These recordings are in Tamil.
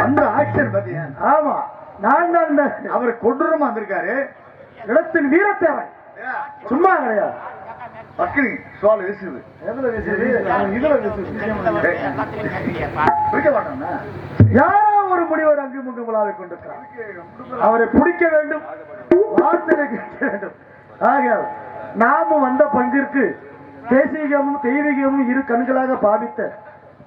அந்த ஆக்ஷன் பாத்தீங்க. ஆமா, நான் தான் அவர் கொடூரமா வந்திருக்காரு. இடத்தின் வீரத்தேவன் சும்மா கிடையாது. பக்கரி சோல் வீசுது. எதுல வீசுது? இதுல வீசுது. யாரோ ஒரு முனிவர் அங்கு முங்கு முலாவை கொண்டிருக்கிறார். அவரை பிடிக்க வேண்டும், வார்த்தை கேட்க வேண்டும். ஆக நாமும் வந்த பங்கிற்கு தேசிகமும் தெய்வீகமும் இரு கண்களாக பாவித்த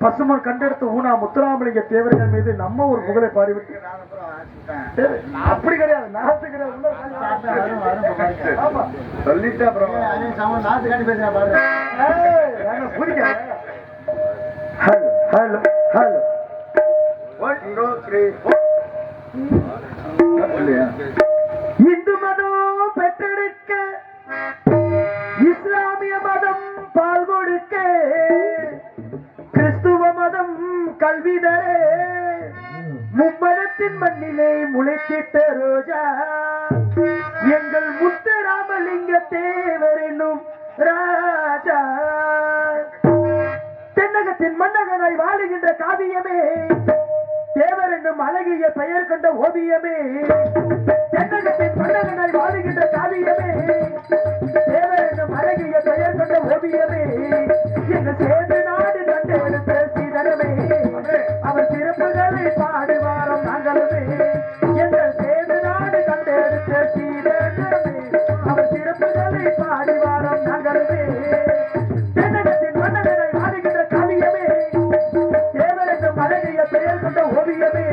பசுமன் கண்டெடுத்த ஊனா முத்துராமலிங்க தேவர்கள் மீது நம்ம ஒரு புகழை பாடிவிட்டு அப்படி கிடையாது. நாத்து கிடையாது. சொல்லிட்டு அப்புறம் ஹலோ ஹலோ ஹலோ 1 2 3 4 இந்து மதம் பெற்றெடுக்க இஸ்லாமிய மதம் பால் கொடுக்க கிறிஸ்துவ மதம் கல்வி தரே மும்மதத்தின் மண்ணிலே முளைத்திட்ட ரோஜா எங்கள் முத்துராமலிங்க தேவர் என்னும் ராஜா தென்னகத்தின் மன்னகனாய் வாழுகின்ற காவியமே தேவர் என்னும் அழகிய பெயர் கொண்ட ஓவியமே தென்னகத்தின் மன்னகனாய் வாழுகின்ற காவியமே தேவர் என்னும் அழகிய பெயர் கொண்ட ஓவியமே எங்கள் சேது நாடு கண்டெடுத்த சீதனமே அவர் சிறப்புகளை பாடுவாரம் நாங்களுமே எங்கள் சேது நாடு கண்டெடுத்த சீதனமே அவர் சிறப்புகளை பாடுவாரம் நாங்களுமே தென்னகத்தின் மன்னகனாய் வாழுகின்ற காவியமே தேவர் என்னும் அழகிய பெயர் கொண்ட ஓவியமே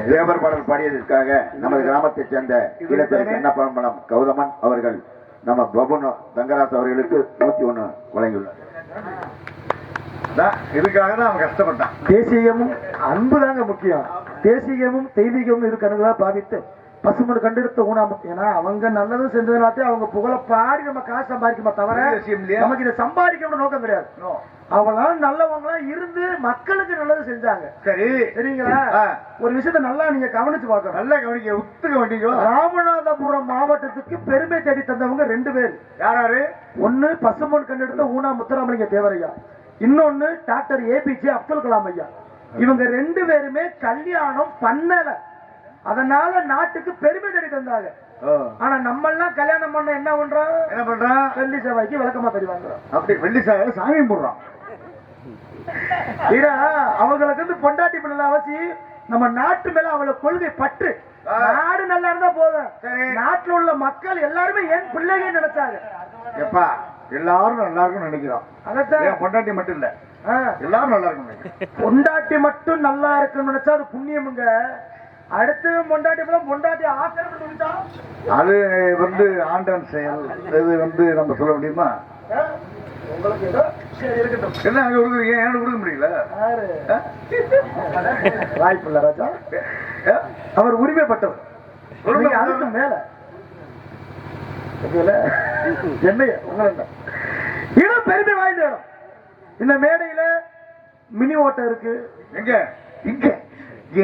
தேவர் பாடல் பாடியதற்காக நமது கிராமத்தை சேர்ந்த கீழத்திரை கண்ணப்பழம்பலம் கௌதமன் அவர்கள் நம்ம பபுன் தங்கராஜ் அவர்களுக்கு 101 வழங்கியுள்ளார். இதுக்காக தான் அவன் கஷ்டப்பட்டான். தேசியமும் அன்பு தாங்க முக்கியம். தேசியமும் தெய்வீகமும் இரு கண்களா பாவித்து பசுமன் கண்டெடுத்த ஊனாம. ஏன்னா அவங்க நல்லதும் செஞ்சதுனாத்தே அவங்க புகழ பாடி நம்ம காசு சம்பாதிக்குமா தவிர நமக்கு இதை சம்பாதிக்கணும் நோக்கம் கிடையாது. அவளாம் நல்லவங்களாம் இருந்து மக்களுக்கு நல்லது செஞ்சாங்க. சரி, சரிங்களா? ஒரு விஷயத்த நல்லா நீங்க கவனிச்சு பார்க்கணும். நல்லா கவனிக்க ஒத்துக்க வேண்டிய ராமநாதபுரம் மாவட்டத்துக்கு பெருமை தேடி தந்தவங்க 2 பேர். யாராரு? ஒன்னு பசுமன் கண்டெடுத்த ஊனா முத்துராமலிங்க தேவரையா, இன்னொன்னு டாக்டர் ஏபிஜே அப்துல் கலாம் ஐயா. இவங்க 2 பேருமே கல்யாணம் பண்ணல, அதனால நாட்டுக்கு பெருமை தேடி தந்தாங்க. ஆனா நம்ம எல்லாம் கல்யாணம் பண்ண என்ன பண்றோம்? வெள்ளி செவ்வாய்க்கு விளக்கமா தடி வாங்குறோம். அப்படி வெள்ளி செவ்வாய் சாமி போடுறோம். அவங்களுக்கு வந்து பொண்டாட்டி பிள்ளை வச்சு நம்ம நாட்டு மேல அவளை கொள்கை பற்று. நாடு நல்லா இருந்தா போதும். நாட்டுல உள்ள மக்கள் எல்லாருமே என் பிள்ளைங்க நினைச்சாங்க. எப்பா எல்லாரும் நல்லா இருக்கும்னு நினைக்கிறோம். அதான் பொண்டாட்டி மட்டும் இல்ல, எல்லாரும் நல்லா இருக்கும். பொண்டாட்டி மட்டும் நல்லா இருக்குன்னு நினைச்சா அது புண்ணியமுங்க. அடுத்து பொண்டாட்டி ஆக்கிரமிச்சா அது வந்து ஆண்டன் செயல். இது வந்து நம்ம சொல்ல முடியுமா? உங்களுக்கு என்ன அங்க கொடுக்குறீங்க, ஏன் கொடுக்க முடியல? வாய்ப்பு இல்ல ராஜா, அவர் உரிமைப்பட்டவர். அதுக்கு மேல என்னைய இடம் பெருமை வாய்ந்த இடம். இந்த மேடையில மினி ஓட்டம் இருக்கு. எங்க இங்க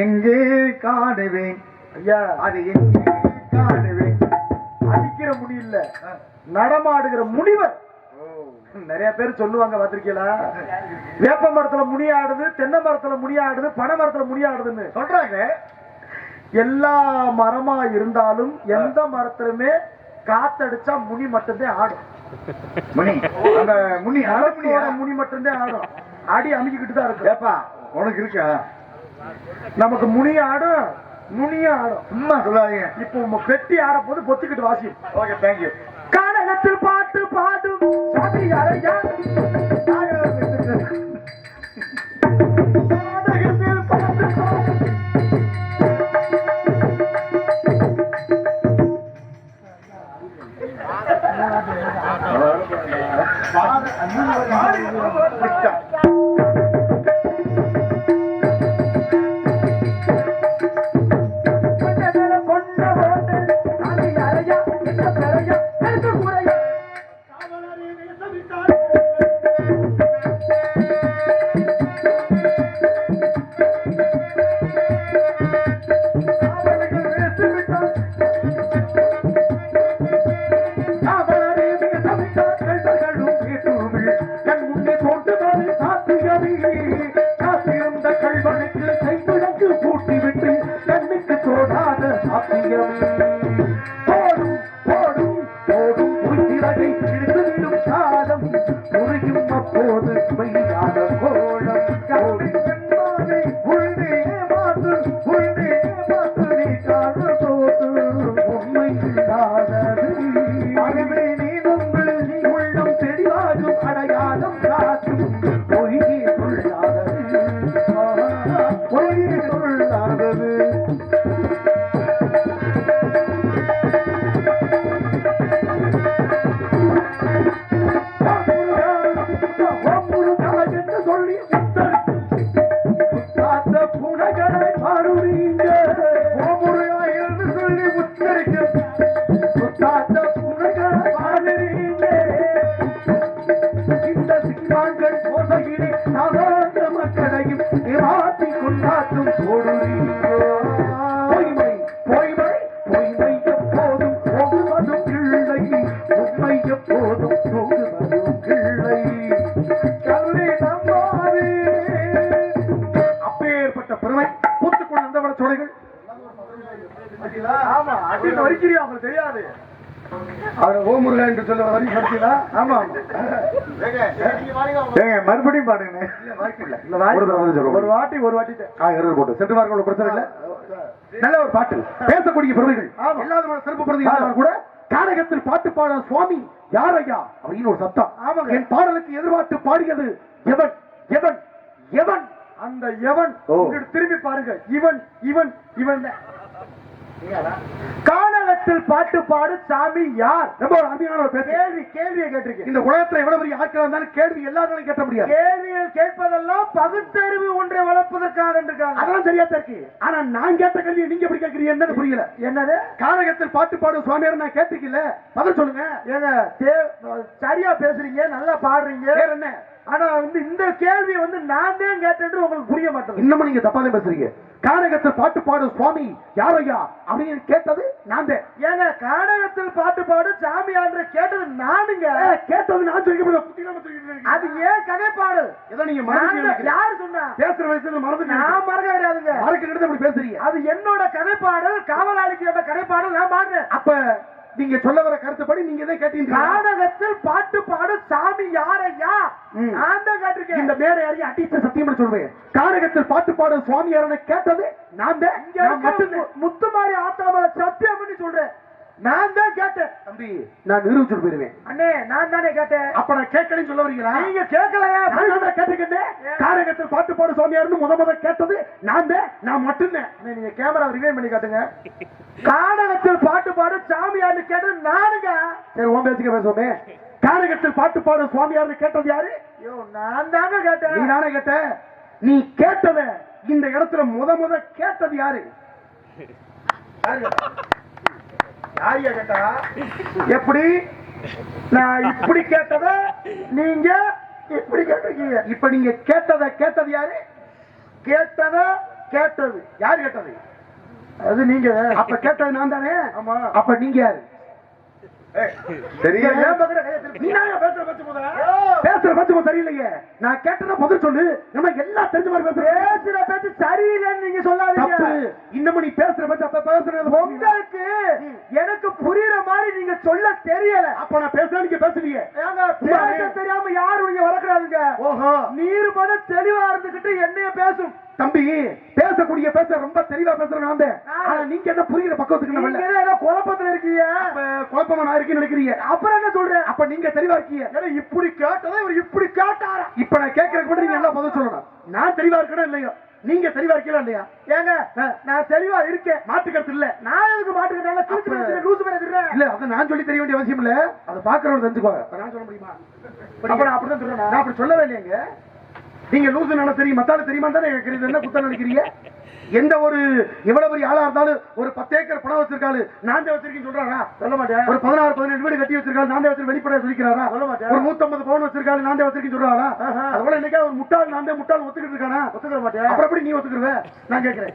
எங்கே காணுவேன் ஐயா, அது எங்கே காணுவேன். அடிக்கிற முடியல, நடமாடுகிற முனிவர். நிறைய பேர் சொல்லுவாங்க பாத்திருக்கீங்களா, வேப்ப மரத்துல முனியாடுது, தென்னை மரத்துல முனியாடுது, பனை மரத்துல முனியாடுதுன்னு சொல்றாங்க. எல்லா மரமா இருந்தாலும் எந்த மரத்திலுமே காத்தடிச்சா முனி மட்டும்தான் ஆடும். முனி அந்த முனி முனி மட்டும்தான் ஆடும். அடி அமைக்கிட்டு தான் இருக்கு. ஏப்பா உனக்கு இருக்கா? நமக்கு முனி ஆடும், நுனியா ஆடும். சும்மா சொல்லாதீங்க. இப்போ பெட்டி ஆட போது பொத்துக்கிட்டு வாசியும். Okay, thank you. கானகத்தில் பாட்டு பாடும் சாமியாரையா, கானகத்தில் பாட்டு பாடும் தெரியாது. மறுபடியும் பாடுங்க. ஒரு வாட்டி போட்டு சென்று மார்க்க பிரச்சனை இல்ல. நல்ல ஒரு பாட்டு, பேசக்கூடிய பெருமைகள் எல்லாரும் சிறப்பு பிரதிகள் கூட. கானகத்தில் பாட்டு பாட சுவாமி யார் ஐயா அப்படின்னு ஒரு சத்தம். என் பாடலுக்கு எதிர்பார்த்து பாடியது எவன் எவன் எவன்? அந்த எவன் திரும்பி பாருங்க. இவன் இவன் இவன் கானகத்தில் பாட்டு பாடு சாமி யார்? ரொம்ப ஒரு அருமையான ஒரு பேச்சு. கேள்வியை கேட்டிருக்கேன். இந்த உலகத்துல எவ்வளவு பெரிய ஆட்கள் இருந்தாலும் கேள்வி எல்லாரும் கேட்க முடியாது. கேள்வியில் கேட்பதெல்லாம் பகுத்தறிவு ஒன்றை வளர்ப்பதற்காக இருக்காங்க. அதெல்லாம் சரியா தான் இருக்கு. ஆனா நான் கேட்ட கேள்வி நீங்க எப்படி கேட்கறீங்கன்னு புரியல. என்னது? கானகத்தில் பாட்டு பாடும் சுவாமியார் நான் கேட்டிருக்கீங்கள, பதில் சொல்லுங்க. ஏங்க சரியா பேசுறீங்க, நல்லா பாடுறீங்க. வேற என்ன? ஆனா இந்த கேள்வி நான் தான் கேட்டேன்னு உங்களுக்கு புரிய மாட்டேங்குது. இன்னமும் நீங்க தப்பாதான் பேசுறீங்க. கானகத்தில் பாட்டு பாடும் சுவாமி யாரையா அப்படின்னு கேட்டது நான் தான். ஏங்க கானகத்தில் பாட்டு பாடு சாமியார் கேட்டது நானுங்க. கேட்டது நான் சொல்லி அது ஏன் கதைப்பாடு? ஏதோ நீங்க யாரு சொன்னா? பேசுற வயசுல மறந்து நான் மறக்க கிடையாதுங்க. மறக்க அப்படி பேசுறீங்க. அது என்னோட கதைப்பாடல், காவலாளிக்கு கேட்ட கதைப்பாடல் நான் பாடுறேன். அப்ப நீங்க சொல்ல வர கருத்துப்படி நீங்க தான் கேட்டீங்க. கானகத்தில் பாட்டு பாடு சாமி யாரையா? நான் தான் கேட்டிருக்கேன். இந்த மேடை யாரையும் அடித்து சத்தியம் சொல்றேன். கானகத்தில் பாட்டு பாடும் சுவாமி யாரன்னு கேட்டது நான் தான். முத்துமாரி ஆத்தாமல சத்தியம் பண்ணி சொல்றேன். நான் தான் கேட்டேன். தம்பி நான் நிரூபிச்சுட்டு போயிருவேன். அண்ணே நான் தானே கேட்டேன். அப்ப நான் கேட்கலன்னு சொல்ல வரீங்களா? நீங்க கேட்கலையா? கேட்டுக்கிட்டேன். கானகத்தில் பாட்டு பாடும் சுவாமியார்னு முத கேட்டது நான் தான். நான் மட்டும்தான். நீங்க கேமரா ரிவைண்ட் பண்ணி காட்டுங்க. கானகத்தில் பாட்டு பாடு சாமியார்னு கேட்டது நானுங்க. சரி உன் பேச்சுக்க பேசுவோமே. கானகத்தில் பாட்டு பாடும் சுவாமியார்னு கேட்டது யாரு? நான் தாங்க கேட்டேன். நீ தானே கேட்ட. நீ கேட்டத இந்த இடத்துல முத கேட்டது யாரு? யாரியா கேட்டா? எப்படி? நான் இப்படி கேட்டத நீங்க இப்படி கேட்டிருக்கீங்க. இப்ப நீங்க கேட்டது யாரு? கேட்டது யாரு கேட்டது? அது நீங்க. அப்ப கேட்டது நான் தானே. ஆமா. அப்ப நீங்க யாரு? சரியா? பேசுற பட்சம் சரியில்லையே. நான் கேட்டத பதில் சொல்லு. நம்ம எல்லாம் தெரிஞ்ச மாதிரி பேசுற பேச்சு சரியில்லைன்னு நீங்க சொல்லாதீங்க. இன்னமும் நீ பேசுற பட்சம் அப்ப பேசுறது உங்களுக்கு எனக்கு புரியுற மாதிரி நீங்க சொல்ல தெரியல. அப்ப நான் பேசுறேன், நீங்க பேசுவீங்க. பேச தெரியாம யாரும் நீங்க வளர்க்கறாதுங்க. ஓஹோ. நீர் பண்ண தெளிவா இருந்துகிட்டு என்னைய பேசும். தம்பி பேசக்கூடிய பேச ரொம்ப தெளிவா பேசுறேன் நான் தான். ஆனா நீங்க என்ன புரியுற பக்கத்துக்கு நீங்க குழப்பத்துல இருக்கீங்க. குழப்பமா நான் இருக்கேன்னு நினைக்கிறீங்க. அப்புறம் என்ன சொல்றேன்? அப்ப நீங்க தெளிவா இருக்கீங்க. இப்படி கேட்டதை இவர் இப்படி கேட்டாரா? இப்ப நான் கேட்கறதுக்கு கூட நீங்க எல்லாம் பதில் சொல்லணும். நான் தெளிவா இருக்கணும் இல்லையோ? நீங்க தெளிவா இருக்கீங்களா இல்லையா? ஏங்க நான் தெளிவா இருக்கேன். மாட்டுக்கிறது இல்ல. நான் எதுக்கு மாட்டுக்கிறேன்? லூசு பேர் இல்ல அத நான் சொல்லி தெரிய வேண்டிய அவசியம் இல்ல. அதை பாக்குறவங்க தெரிஞ்சுக்கோங்க. நான் சொல்ல முடியுமா? அப்படிதான் சொல்றேன். நான் அப்படி சொல்லவே இல்லையங்க. நீங்க லூசு என்ன தெரியும், மத்தால தெரியுமா தானே கேக்குறீங்க. என்ன குத்தம் நினைக்கிறீங்க? எந்த ஒரு எவ்வளவு பெரிய ஆளா இருந்தாலும் ஒரு 10 ஏக்கர் பணம் வச்சிருக்காரு நான் தான் வச்சிருக்கேன்னு சொல்றாரா? சொல்ல மாட்டேன். ஒரு 16-17 வீடு கட்டி வச்சிருக்காரு நான் தான் வச்சு வெளிப்படையா சொல்லிக்கிறாரா? சொல்ல மாட்டேன். ஒரு 150 பவுன் வச்சிருக்காரு நான் தான் வச்சிருக்கேன்னு சொல்றாரா? அதுபோல இன்னைக்கு ஒரு முட்டாள் நான் தான் முட்டாள் ஒத்துக்கிட்டு இருக்கானா? ஒத்துக்க மாட்டேன். அப்புறம் எப்படி நீ ஒத்துக்குருவ? நான் கேட்கிறேன்.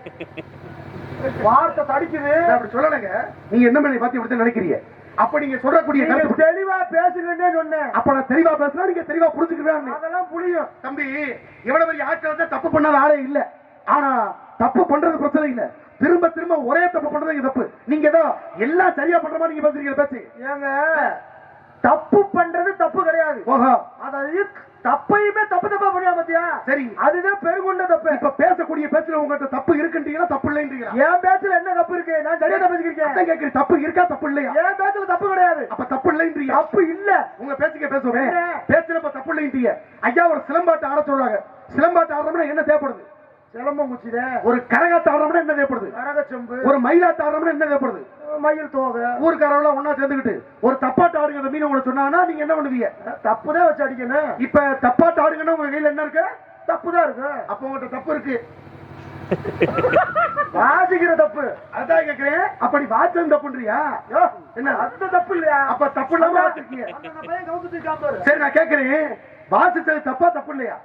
வார்த்தை தடிக்குது. அப்படி சொல்லலைங்க. நீங்க என்ன பண்ணி பார்த்து இப்படி நினைக்கிறீங்க? அப்ப நீங்க சொல்லக்கூடிய தெளிவா பேசுறேன்னு சொன்னேன். அப்ப நான் தெளிவா பேசுனா நீங்க தெளிவா புரிஞ்சுக்கிறேன். அதெல்லாம் புரியும். தம்பி எவ்வளவு பெரிய ஆட்கள் தான் தப்பு பண்ணாத ஆளே இல்ல. ஆனா தப்பு பண்றது பிரச்சனை இல்ல, திரும்ப திரும்ப ஒரே தப்பு பண்றது தப்பு. நீங்க ஏதோ எல்லாம் சரியா பண்ற மாதிரி நீங்க பேசுறீங்க. பேச்சு ஏங்க தப்பு பண்றது தப்பு கிடையாது. ஓஹோ. அதாவது தப்பையுமே தப்பு தப்பா பண்ணியா பாத்தியா? சரி, அதுதான் பெருங்கொண்ட தப்பு. இப்ப பேசக்கூடிய பேச்சுல உங்ககிட்ட தப்பு இருக்குன்றீங்களா தப்பு இல்லைன்றீங்களா? என் பேச்சுல என்ன தப்பு இருக்கு? நான் சரியா தான் பேசிக்கிறேன். கேட்கிறேன். தப்பு இருக்கா தப்பு இல்லையா? என் பேச்சுல தப்பு கிடையாது. அப்ப தப்பு இல்லைன்றீங்க? தப்பு இல்ல. உங்க பேச்சுக்க பேசுவேன். பேச்சுல இப்ப தப்பு இல்லைன்றீங்க. ஐயா ஒரு சிலம்பாட்டு ஆட சொல்றாங்க. சிலம்பாட்டு ஆடுறோம்னா என்ன தேவைப்படுது? சிலம்பம் குச்சித. ஒரு கரகாட்ட ஆடுறோம்னா என்ன தேவைப்படுது? கரகச்சொம்பு. ஒரு மயிலாட்ட ஆடுறோம்னா என்ன தேவைப்படுது? மயில் தோகை. ஊருக்காரவள ஒன்னா சேர்ந்துக்கிட்டு ஒரு தப்பாட்டு ஆடுங்க மீன் உங்களை சொன்னாங்கன்னா நீங்க என்ன பண்ணுவீங்க? தப்புதான் வச்சு அடிக்கணும். இப்ப தப்பாட்டு ஆடுங்கன்னா உங்க கையில என்ன இருக்கு? தப்புதான் இருக்கு. அப்ப உங்கள்கிட்ட தப்பு இருக்கு. வாசிக்கிற தப்பு. அதான் கேக்குறேன். அப்படி வாசம் தப்புன்றியா? என்ன அந்த தப்பு இல்லையா? அப்ப தப்பு இல்லாம வாசிக்கீங்க. சரி நான் கேக்குறேன், வாசிச்சது தப்பா தப்பு இல்லையா?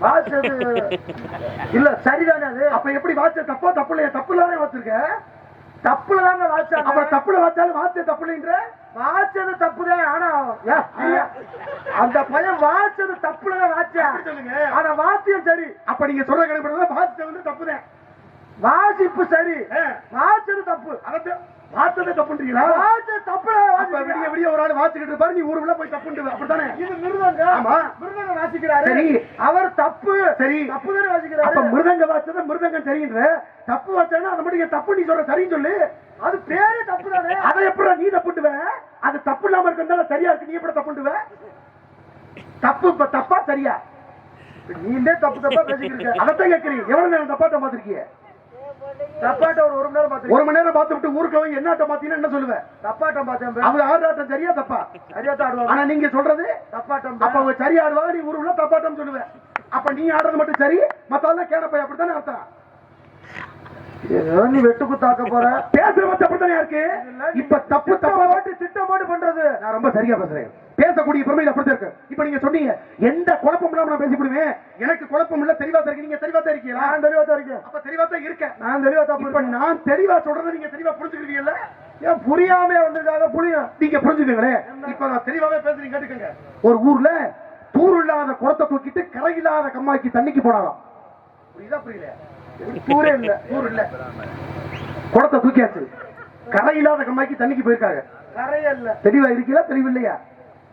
வாசது இல்ல சரிதானே அது. அப்ப எப்படி வாச தப்பா தப்பு இல்லையா? தப்பு இல்லாம வாசிருக்க. தப்புல தாங்க வாச்சாங்க. அப்ப தப்புல வாச்சாலும் வாச தப்பு இல்லைன்ற. வாச்சது தப்புதான். ஆனா அந்த பையன் வாச்சது தப்புலதான் வாச்சா. ஆனா வாத்தியம் சரி. அப்ப நீங்க சொல்ற கணக்கு வாசிச்சது வந்து தப்புதான். வாசிப்பு சரி, வாச்சது தப்பு. வாச்சது தப்புன்றீங்களா? வாச்சது தப்பு. விடிய விடிய ஒரு ஆள் வாசிக்கிட்டு இருப்பாரு, நீ ஊருக்குள்ள போய் தப்புன்ற. அப்படித்தானே? இது மிருதங்க. ஆமா, மிருதங்க வாசிக்கிறாரு. சரி, அவர் தப்பு. சரி, தப்பு தானே வாசிக்கிறாரு. அப்ப மிருதங்க வாச்சத மிருதங்கம் சரின்ற. தப்பு வாச்சானா அது மட்டும் தப்பு நீ சொல்ற சரின்னு சொல்லு. அது பேரே தப்பு தானே. அதை எப்படி நீ தப்புட்டுவ? அது தப்பு இல்லாம இருக்கிறதால சரியா இருக்கு, நீ எப்படி தப்புட்டுவ? தப்பு இப்ப தப்பா சரியா? நீ தப்பு தப்பா பேசிக்கிட்டு இருக்க. அதைத்தான் கேட்கிறீங்க. எவ்வளவு நேரம் தப்பாட்ட பாத்திருக்கீங்க? தப்பாட்டம் ஒரு மணி நேரம் பார்த்து 1 மணி நேரம் பார்த்து விட்டு ஊருக்கு போய் என்னாட்டம் பாத்தீங்கன்னா என்ன சொல்லுவேன்? தப்பாட்டம் பார்த்தேன். அவங்க ஆடாட்டம் சரியா தப்பா? சரியா தான் ஆடுவாங்க. ஆனா நீங்க சொல்றது தப்பாட்டம். அப்ப அவங்க சரியா ஆடுவாங்க, நீ ஊருக்குள்ள தப்பாட்டம் சொல்லுவேன். அப்ப நீ ஆடுறது மட்டும் சரி, மத்தவங்க கேடப்பை, அப்படித்தானே அர்த்தம்? ஏதோ நீ வெட்டுக்கு தாக்க போற, பேசுற மத்த அப்படித்தானே இருக்கு. இப்ப தப்பு தப்பா திட்டம் போட்டு பண்றது. நான் ரொம்ப சரியா பேசுறேன். பேசக்கூடிய பெருமையில அப்படித்தான் இருக்கு. இப்ப நீங்க சொன்னீங்க எந்த குழப்பம் இல்லாம நான் பேசி விடுவேன், எனக்கு குழப்பம் இல்ல, தெளிவா தான் இருக்கு. நீங்க தெளிவா தான் இருக்கீங்களா? நான் தெளிவா தான் இருக்கேன். அப்ப தெளிவா தான் இருக்கேன். நான் தெளிவா தான். இப்ப நான் தெளிவா சொல்றதை நீங்க தெளிவா புரிஞ்சுக்கிறீங்கல்ல? ஏன் புரியாம வந்திருக்காங்க? புரியும். நீங்க புரிஞ்சுக்கங்களே. இப்ப நான் தெளிவாவே பேசுறீங்க, கேட்டுக்கங்க. ஒரு ஊர்ல தூர் இல்லாத குடத்தை தூக்கிட்டு கரை இல்லாத கம்மாய்க்கு தண்ணிக்கு போனாலும், புரியுதா புரியல? தூரே இல்ல, தூர் இல்ல, குடத்தை தூக்கியாச்சு, கரை இல்லாத கம்மாய்க்கு தண்ணிக்கு போயிருக்காங்க. கரையே இல்ல. தெளிவா இருக்கீங்களா தெளிவில்லையா?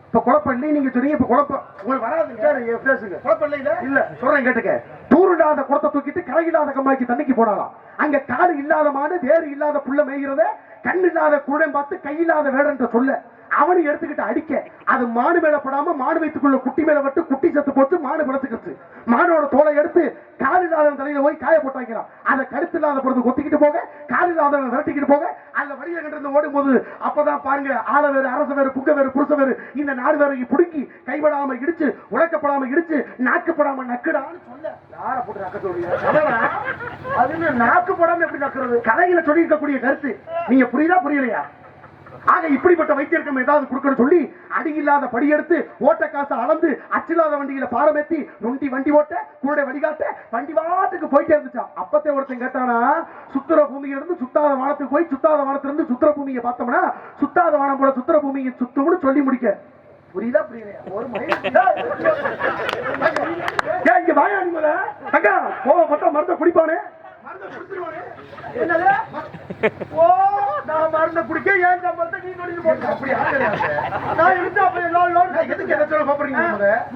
இப்ப குழப்பம் இல்லை, நீங்க சொன்னீங்க. இப்ப குழப்பம் உங்களுக்கு வராதுங்க, பேசுங்க. குழப்பம் இல்ல இல்ல சொல்றேன் கேட்டுக்க. தூர் இல்லாத குடத்தை தூக்கிட்டு கரை இல்லாத கம்மாய்க்கு தண்ணிக்கு போனாலாம். அங்க காடு இல்லாத மாடு, வேறு இல்லாத புள்ள மேய்கிறத, கண் இல்லாத குருடன் பார்த்து கை இல்லாத வேடன்ற சொல்ல அவனு எடுத்துக்கிட்டு அடிக்க, அது மாடு மேல படாம மாடு வைத்துக்குள்ள குட்டி மேல விட்டு குட்டி செத்து போட்டு மாடு பிளத்துக்கிட்டு மாடோட தோலை எடுத்து கால் இல்லாத தலையில போய் காய போட்டாங்கிறான். அதை கருத்து இல்லாத பொழுது கொத்திக்கிட்டு போக, கால் இல்லாதவன் விரட்டிக்கிட்டு போக, அந்த வழியை கண்டு ஓடும் போது அப்பதான் பாருங்க, ஆள வேறு, அரச வேறு, புக்க வேறு, புருஷ வேறு, இந்த நாடு வேறு புடுக்கி கைவிடாம இடிச்சு, உழைக்கப்படாம இடிச்சு, நாக்குப்படாம நக்குடான்னு சொல்ல யார போட்டு நக்க சொல்றீங்க? அது நாக்கு போடாம எப்படி நக்குறது? கதையில சொல்லி இருக்கக்கூடிய கருத்து நீங்க புரியுதா புரியலையா? ஆக இப்படிப்பட்ட வைத்தியர்க்கம் ஏதாவது கொடுக்கணும் சொல்லி அடி இல்லாத படி எடுத்து ஓட்ட காசை அளந்து அச்சில்லாத வண்டியில பாரமேத்தி நொண்டி வண்டி ஓட்ட கூட வடிகாட்ட வண்டி வாட்டுக்கு போயிட்டே இருந்துச்சான். அப்பத்தே ஒருத்தன் கேட்டானா, சுத்துற பூமியில இருந்து சுத்தாத வானத்துக்கு போய் சுத்தாத வானத்துல இருந்து சுத்துற பூமியை பார்த்தோம்னா சுத்தாத வானம் போல சுத்துற பூமியை சுத்தம்னு சொல்லி முடிக்க. புரியுதா புரியலையா? ஒரு இங்க வாயாடி மேல அக்கா கோவப்பட்ட மருந்த குடிப்பானே, என்னது? ஓ, நான் மருந்து குடிக்க ஏன் சம்பளத்தை நீ நொடிச்சு போட்டு அப்படி ஆகலையா? நான் எடுத்து அப்ப லோன் எதுக்கு எதை சொல்ல போறீங்க?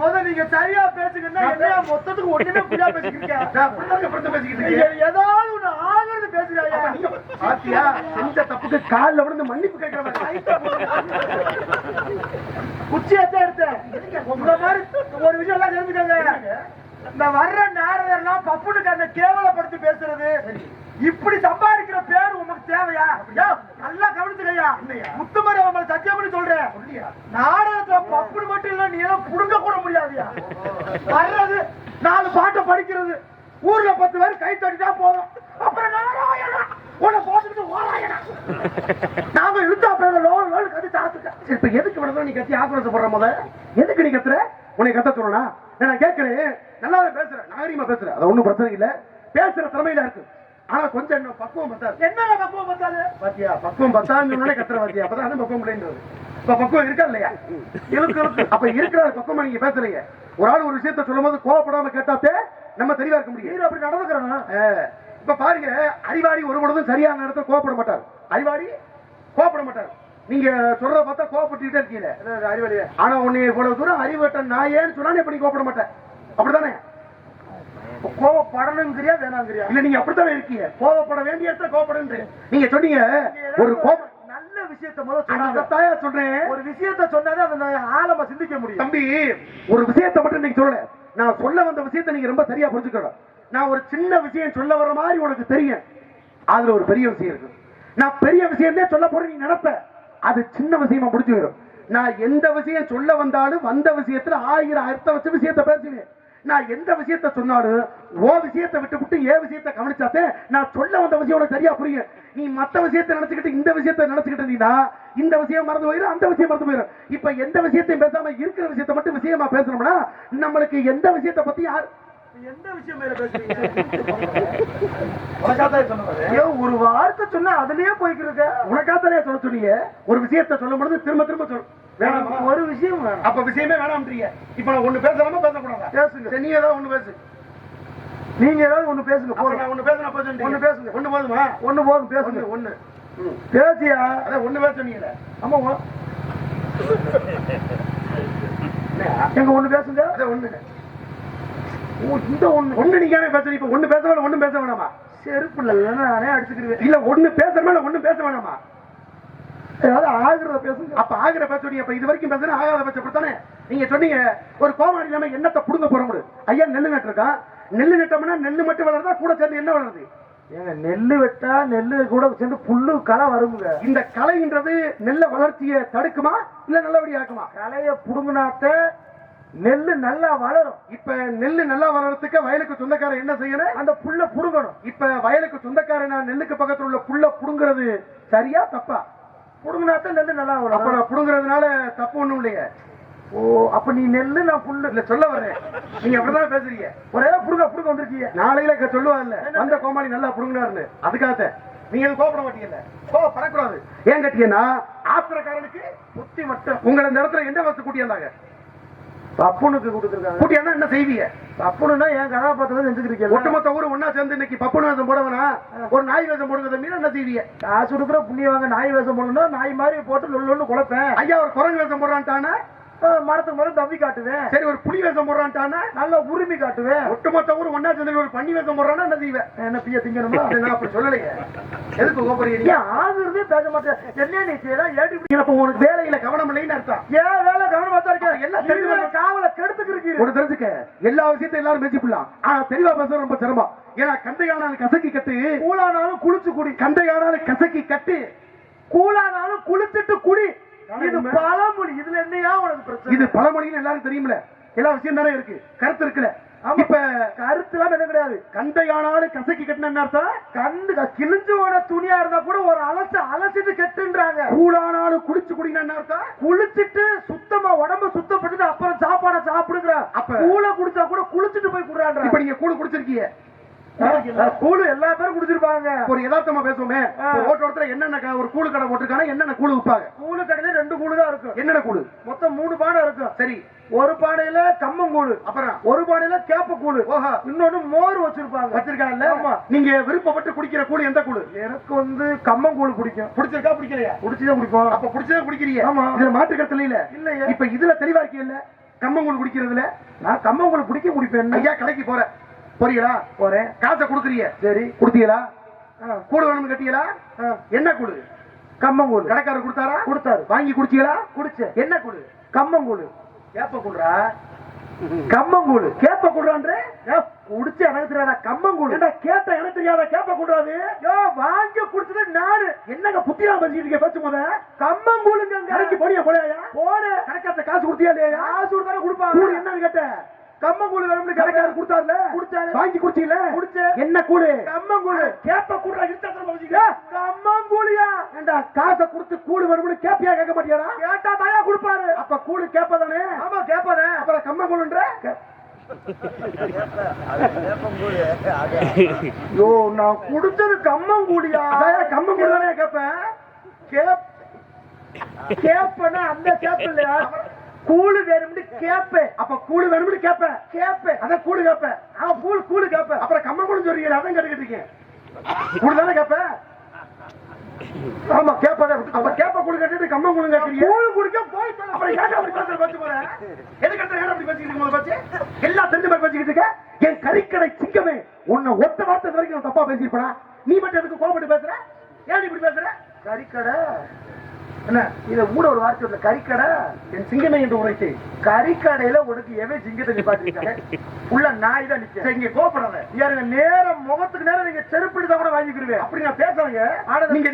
முதல்ல நீங்க சரியா பேசுங்கன்னா என்ன மொத்தத்துக்கு ஒண்ணுமே புரியா பேசிக்கிறீங்க. ஏதாவது ஒண்ணு ஆகிறது பேசுறாயா? பாத்தியா, செஞ்ச தப்புக்கு கால்ல விழுந்து மன்னிப்பு கேட்கிறவன் குச்சியத்தான் எடுத்தேன். இந்த மாதிரி ஒரு விஷயம் எல்லாம் தெரிஞ்சுக்கங்க. இந்த வர்ற நாரதெல்லாம் பப்புனுக்கு அந்த கேவலப்படுத்தி பேசுறது, இப்படி சம்பாதிக்கிற பேர் உனக்கு தேவையா? நல்லா கவனிச்சுக்கையா, முத்துமரி அவங்களை சத்தியம் பண்ணி சொல்றேன், நாடகத்துல பப்புனு மட்டும் இல்ல, நீ எல்லாம் புடுங்க கூட முடியாதுயா. வர்றது 4 பாட்டை படிக்கிறது, ஊர்ல 10 பேர் கை தட்டிட்டா போதும், அப்புறம் நாராயணா உன்னை போட்டுக்கிட்டு ஓராயணா நாம இழுத்தா பேர லோன் லோன் கட்டி தாத்துக்க. இப்ப எதுக்கு வேணும் நீ கத்தி ஆக்ரோஷப்படுற? முத எதுக்கு நீ கத்துற? உன்னை கத்த சொல்லணும். நான் கேட்கிறேன், நல்லாவே பேசுறேன், நாகரிகமா பேசுறேன், அது ஒண்ணும் பிரச்சனை இல்ல, பேசுற திறமையில இருக்கு. ஆனா கொஞ்சம் இன்னும் பக்குவம் பத்தாது. என்ன பக்குவம் பத்தாது? பாத்தியா, பக்குவம் பத்தான்னு கத்துற பாத்தியா, அப்பதான் பக்குவம் இல்லைன்றது. இப்ப பக்குவம் இருக்கா இல்லையா? இருக்கு இருக்கு. அப்ப இருக்கிற பக்குவமா நீங்க பேசுறீங்க. ஒரு ஆள் ஒரு விஷயத்த சொல்லும் போது கோவப்படாம கேட்டாத்தே நம்ம தெளிவா இருக்க முடியும். அப்படி நடந்துக்கிறோம். இப்ப பாருங்க, அறிவாளி ஒரு பொழுதும் சரியான இடத்துல கோவப்பட மாட்டார். அறிவாளி கோவப்பட மாட்டார். நீங்க சொல்றத பார்த்தா கோவப்பட்டுட்டே இருக்கீங்க அறிவாளி. ஆனா உன்னை இவ்வளவு தூரம் அறிவட்ட நான் ஏன்னு சொன்னா இப்ப நீ கோவப்பட மாட்டேன், அப்படித்தானே? கோவப்படணுங்கிறியா வேணாங்கிறியா? இல்ல, நீங்க அப்படித்தானே இருக்கீங்க. கோவப்பட வேண்டிய இடத்துல கோவப்படுங்க. நீங்க சொன்னீங்க ஒரு கோபம் நல்ல விஷயத்த முதல்ல சொல்றேன். ஒரு விஷயத்த சொன்னாதான் அதை ஆழமா சிந்திக்க முடியும். தம்பி, ஒரு விஷயத்தை மட்டும் நீங்க சொல்லல, நான் சொல்ல வந்த விஷயத்தை நீங்க ரொம்ப சரியா புரிஞ்சுக்கணும். நான் ஒரு சின்ன விஷயம் சொல்ல வர மாதிரி உனக்கு தெரியும், அதுல ஒரு பெரிய விஷயம் இருக்கு. நான் பெரிய விஷயமே சொல்ல போறேன் நீ நினைப்ப, அது சின்ன விஷயமா முடிச்சு வரும். நான் எந்த விஷயம் சொல்ல வந்தாலும் வந்த விஷயத்துல 1000 அர்த்தம் வச்ச விஷயத்தை பேசுவேன். நான் எந்த விஷயத்த சொன்னாலும் ஓ விஷயத்தை விட்டு ஏ விஷயத்தை கவனிச்சாத்தே நான் சொல்ல வந்த விஷயம் உனக்கு சரியா புரியும். நீ மத்த விஷயத்தை நினைச்சுக்கிட்டு இந்த விஷயத்தை நினைச்சுக்கிட்டு இருந்தீங்கன்னா இந்த விஷயம் மறந்து போயிடும், அந்த விஷயம் மறந்து போயிடும். இப்ப எந்த விஷயத்தையும் பேசாம இருக்கிற விஷயத்தை மட்டும் விஷயமா பேசணும்னா நம்மளுக்கு எந்த விஷயத்தை பத்தி எந்த விஷயம் ஒரு வார்த்தை சொன்னா அதுலயே போய்க்கிருக்க. உனக்காத்தானே சொல்ல சொன்னீங்க. ஒரு விஷயத்தை சொல்லும் பொழுது திரும்ப திரும்ப சொல்லு. ஒரு விஷயம் வேணும். அப்ப விஷயமே வேணாம்ன்றீங்க. இப்ப நான் ஒண்ணு பேசலாமா பேசக்கூடாதா? பேசுங்க. நீ ஏதாவது ஒண்ணு பேசு. நீங்க ஏதாவது ஒண்ணு பேசுங்க. நான் ஒண்ணு பேசணும் பேசுங்க. ஒண்ணு பேசுங்க. ஒண்ணு போதுமா? ஒண்ணு போதும் பேசுங்க. ஒண்ணு பேசியா? அதான் ஒண்ணு பேச சொன்னீங்கல்ல. ஆமா, எங்க ஒண்ணு பேசுங்க. அதான் ஒண்ணு. இந்த ஒண்ணு நீங்க பேசுறீங்க. இப்ப ஒண்ணு பேச வேணாம், ஒண்ணும் பேச வேணாமா? செருப்பு இல்ல, நானே அடிச்சுக்கிறேன். இல்ல, ஒண்ணு பேச வேணாம், ஒண்ணும் பேச வேணாமா? ஏதாவது ஆகிறத பேசுங்க. அப்ப ஆகிற பேச சொன்னீங்க. அப்ப இது வரைக்கும் பேசுறேன், ஆகாத பேச அப்படித்தானே நீங்க சொன்னீங்க. ஒரு கோமாடி இல்லாம என்னத்தை புடுங்க போற முடியும்? ஐயா நெல்லு நட்டுருக்கான். நெல்லு நட்டோம்னா நெல்லு மட்டும் வளருதா, கூட சேர்ந்து என்ன வளருது? ஏங்க நெல்லு வெட்டா நெல்லு கூட சேர்ந்து புல்லு களை வருங்க. இந்த களைன்றது நெல்ல வளர்ச்சியை தடுக்குமா இல்ல நல்லபடியா ஆக்குமா? களைய புடுங்கினாத்த நெல்லு நல்லா வளரும். இப்ப நெல்லு நல்லா வளர்றதுக்கு வயலுக்கு சொந்தக்காரன் என்ன செய்யணும்? அந்த புல்ல புடுங்கணும். இப்ப வயலுக்கு சொந்தக்காரன் நெல்லுக்கு பக்கத்துல உள்ள புல்ல புடுங்குறது சரியா தப்பா? புடுங்கினாத்த நெல்லு நல்லா அப்ப வளரும். நான் புடுங்குறதுனால தப்பு ஒண்ணும் இல்லையே. ஓ அப்ப நீ நெல்லு நான் புல்லு இல்ல சொல்ல வர்றேன், நீங்க அப்படிதான் பேசுறீங்க. ஒரே புடுங்க புடுங்க வந்திருக்கீங்க. நாளையில சொல்லுவாங்கல்ல வந்த கோமாளி நல்லா புடுங்கினாருன்னு, அதுக்காக நீங்க எதுவும் கோபப்பட மாட்டீங்கல்ல. கோபப்படக்கூடாது. ஏன் கேட்டீங்கன்னா ஆத்திரக்காரனுக்கு புத்தி மட்டும். உங்களை இந்த இடத்துல எந்த வசதி கூட்டியாந்தாங்க? பப்புனுக்கு கொடுத்துருக்காங்க. கூட்டியாந்தா என்ன செய்வீங்க? பப்புனுன்னா என் கதாபாத்திரம் செஞ்சுக்கிறீங்க. ஒட்டுமொத்த ஊரு ஒன்னா சேர்ந்து இன்னைக்கு பப்புனு வேஷம் போடவனா ஒரு நாய் வேஷம் போடுறத மீன் என்ன செய்வீங்க? காசு கொடுக்குற புண்ணியவாங்க நாய் வேஷம் போடணும். நாய் மாதிரி போட்டு லொல்லு குழப்பேன். ஐயா ஒரு குரங்கு வேஷம் போடுறான்ட்டானா மரத்துக்கு மரம் தம்பி காட்டுவேன். சரி ஒரு புலி வேஷம் போடுறான்ட்டானா நல்ல உரிமை காட்டுவேன். ஒட்டுமொத்த ஊர் ஒன்னா சேர்ந்து ஒரு பண்ணி வேஷம் போடுறான்னா என்ன செய்வேன்? என்ன பிய திங்கணுமா? நான் அப்படி சொல்லலையே. எதுக்கு கோபப்படுறீங்க? ஆகுறதே பேச மாட்டேன். என்ன நீ செய்யலாம் ஏடி இப்ப உனக்கு வேலையில கவனம் இல்லைன்னு அர்த்தம். ஏன் வேலை கவனமா தான் இருக்கேன். எல்லாம் தெரிஞ்சு காவலை கெடுத்துக்கு ஒரு தெரிஞ்சுக்க. எல்லா விஷயத்தையும் எல்லாரும் பேசிக்கலாம். ஆனா தெளிவா பேச ரொம்ப சிரமம். ஏன்னா கண்டையானாலும் கசக்கி கட்டு, கூழானாலும் குளிச்சு குடி. கண்டையானாலும் கசக்கி கட்டு, கூழானாலும் குளிச்சுட்டு குடி. இது பழமொழி. இதுல என்னையா உனக்கு பிரச்சனை? இது பழமொழின்னு எல்லாரும் தெரியுமில்ல. எல்லா விஷயம் தானே இருக்கு, கருத்து இருக்குல்ல. இப்ப கருத்துலாம் என்ன கிடையாது. கண்டையானாலும் கசக்கி கட்டின அர்த்தம் கண்டு கிழிஞ்சு போன துணியா இருந்தா கூட ஒரு அலசிட்டு கெட்டுன்றாங்க. கூழானாலும் குளிச்சு குடினா அர்த்தம் குளிச்சுட்டு சுத்தமா உடம்ப சுத்தப்பட்டு அப்புறம் சாப்பாட சாப்பிடுங்கிற. அப்ப கூழ குடிச்சா கூட குளிச்சுட்டு போய் குடுறாங்க. இப்ப நீங்க கூழ் குடிச்சிருக்கீங்க. கூழு எல்லா பேரும் குடிச்சிருப்பாங்க. ஒரு யதார்த்தமா பேசுவோமே, ரோட்டோரத்துல என்னென்ன ஒரு கூழு கடை போட்டிருக்காங்க, என்னென்ன கூழு விற்பாங்க? கூழு கடையில 2 கூழு தான் இருக்கும். என்னென்ன கூழு? மொத்தம் 3 பானை இருக்கும். சரி, ஒரு பானையில கம்மங்கூழு, அப்புறம் ஒரு பானையில கேப்ப கூழு, இன்னொன்னு மோர் வச்சிருப்பாங்க. வச்சிருக்காங்கல்ல. நீங்க விருப்பப்பட்டு குடிக்கிற கூழு எந்த கூழு? எனக்கு கம்மங்கூழு பிடிக்கும். பிடிச்சிருக்கா பிடிக்கலையா? பிடிச்சதான் குடிப்போம். அப்ப பிடிச்சதான் குடிக்கிறீங்க. ஆமா. இதுல மாற்று கருத்து இல்ல. இல்லையா? இப்ப இதுல தெளிவா இருக்கீங்கல்ல கம்மங்கூழ் குடிக்கிறதுல. நான் கம்மங்கூழு குடிப்பேன். ஐயா கடைக்கு போறீங்களா? போறேன். காசை கொடுக்குறீங்க. சரி கொடுத்தீங்களா? கூழு வேணும்னு கட்டிங்களா? என்ன கூழு? கம்மங்கூழு. கடைக்காரர் கொடுத்தாரா? கொடுத்தாரு. வாங்கி குடிச்சீங்களா? குடிச்சேன். என்ன கூழு? கம்மங்கூழு. கேப்ப கூடுறா? கம்மங்கூழு. கேப்ப கூடுறான்ற குடிச்சு எனக்கு தெரியாதா? கம்மங்கூழு கேட்ட எனக்கு தெரியாத கேப்ப கூடாது. வாங்கி குடிச்சது நானு. என்னங்க புத்தியா பேசிட்டு பேச்சு போத? கம்மங்கூழுங்க. கடைக்கு போனியா? போலையா? போன கடைக்காரத்த காசு கொடுத்தியா இல்லையா? காசு கொடுத்தாலும் கொடுப்பாங்க. கூழு என்னன்னு கேட்ட? கம்மங்கூழு வேணும்னு கடைக்காரர் கொடுத்தாருல? குடிச்சாரு. வாங்கி குடிச்சீங்களா? குடிச்சேன். என்ன கூழு? கம்மங்கூழு. கேப்ப கூடுறா? கம்மங்கூழியா? ஏண்டா காசை கொடுத்து கூழு வேணும்னு கேப்பியா கேட்க மாட்டியாடா? கேட்டா தாயா கொடுப்பாரு. அப்ப கூழு கேப்பதானே? ஆமா கேப்பானே. அப்புறம் கம்மங்கூழுன்ற? யோ நான் குடிச்சது கம்மங்கூழியா? கம்மங்கூழு தானே கேப்பேன். கேப்பனா அந்த கேப்ப இல்லையா? கூழு வேணும்னு கேப்பேன். அப்ப கூழு வேணும்னு கேப்பேன். அதான் கூழு கேப்பேன். கூழு கேப்பேன். அப்புறம் கம்மங்கூழு சொல்றீங்க, அதான் கேட்டுக்கிட்டு இருக்கேன். கூழு தானே கேப்பேன். ஆமா கேப்பதா. அப்ப கேப்ப கூழு கேட்டுட்டு கம்மங்கூழு கேட்கறீங்க. கூழு குடிக்க போய் அப்புறம் ஏன் அப்படி பேசுற பேச்சு போற? எதுக்கு அப்படி பேசிக்கிட்டு இருக்க? பேச்சு எல்லாம் தெரிஞ்ச மாதிரி பேசிக்கிட்டு இருக்க. என் கறிக்கடை சிங்கமே, உன்னை ஒத்த வார்த்தை வரைக்கும் நான் தப்பா பேசிருப்பா. நீ மட்டும் எதுக்கு கோபப்பட்டு பேசுற? ஏன் இப்படி பேசுற? கறிக்கடை என்ன இத ஊட ஒரு வார்த்தை இல்ல. கறிக்கடை என் சிங்கமே என்று உரைத்து கறிக்கடையில உனக்கு எவன் சிங்கத்தை நிப்பாட்டிருக்காங்க? உள்ள நாய் தான் நிக்க. இங்க கோபப்படாத. யாருங்க நேரம் முகத்துக்கு நேரம் நீங்க செருப்பிடிதான் கூட வாங்கிக்கிருவேன். அப்படி நான் பேசுறேங்க. நீங்க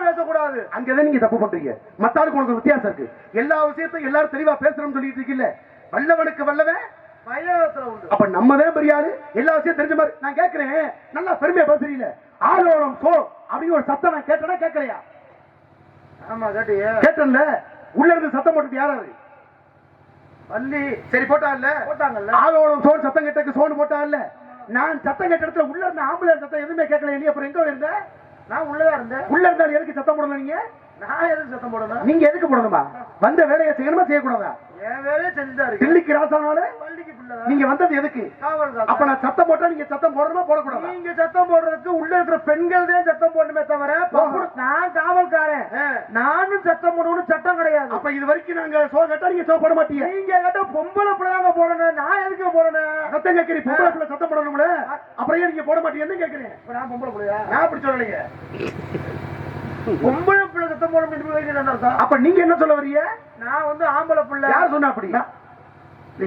பேசக்கூடாது. அங்கதான் நீங்க தப்பு பண்றீங்க. மத்தாளுக்கு உனக்கு வித்தியாசம் இருக்கு. எல்லா விஷயத்தையும் எல்லாரும் தெளிவா பேசுறோம்னு சொல்லிட்டு இருக்கீங்க. வல்லவனுக்கு வல்லவன் மயிலத்துல உண்டு. அப்ப நம்மதான் பெரிய ஆளு, எல்லா விஷயம் தெரிஞ்ச மாதிரி. நான் கேட்கிறேன், நல்லா பெருமையா பேசுறீங்க. ஆளோடம் சோ அப்படின்னு ஒரு சத்தம் நான் கேட்டேன்னா கேட்கலையா? ஆமா கேட்டியா? கேட்டேன்ல. உள்ள இருந்து சத்தம் போட்டது யாராரு? பள்ளி. சரி போட்டா இல்ல? போட்டாங்கல்ல. ஆளோடம் சோன் சத்தம் கேட்டக்கு சோன் போட்டா இல்ல? நான் சத்தம் கேட்ட இடத்துல உள்ள இருந்த ஆம்புலன்ஸ் சத்தம் எதுவுமே கேட்கல. நீ அப்புறம் எங்க இருந்த? நான் உள்ளதான் இருந்தேன். உள்ள இருந்தாலும் எதுக்கு சத்தம் போடணும்? நீங்க நான் எதுக்கு சத்தம் போடணும்? நீங்க எதுக்கு போடணுமா? வந்த வேலையை செய்யணுமா செய்யக்கூடாதா? என் வேலையை செஞ்சுதான் இருக்கு. தில்லிக்கு ராசானால பள்ளிக்கு பிள்ளை நீங்க வந்தது எதுக்கு? காவல். அப்ப நான் சத்தம் போட்டா நீங்க சத்தம் போடணுமா போடக்கூடாதா? நீங்க சத்தம் போடுறதுக்கு உள்ள இருக்கிற பெண்கள் தான் சத்தம் போடணுமே தவிர நான் காவல்காரன். நானும் சத்தம் போடணும்னு சட்டம் கிடையாது. அப்ப இது வரைக்கும் நாங்க சோ கேட்டா நீங்க சோ போட மாட்டீங்க. நீங்க கேட்டா பொம்பளை பிள்ளைங்க போடணும். நான் எதுக்கு போடணும்? சத்தம் கேட்கிறீங்க. பொம்பளை பிள்ளை சத்தம் போடணும்ல, அப்புறம் ஏன் நீங்க போட மாட்டீங்கன்னு கேட்கிறேன். நான் பொம்பளை பிள்ளையா? நான் அப்படி சொல்லலைங்க. பொம்பளை பிள்ளை சத்தம் போடணும். அப்ப நீங்க என்ன சொல்ல வரீங்க? நான் ஆம்பளை பிள்ளை. யார் சொன்னா அப்படி?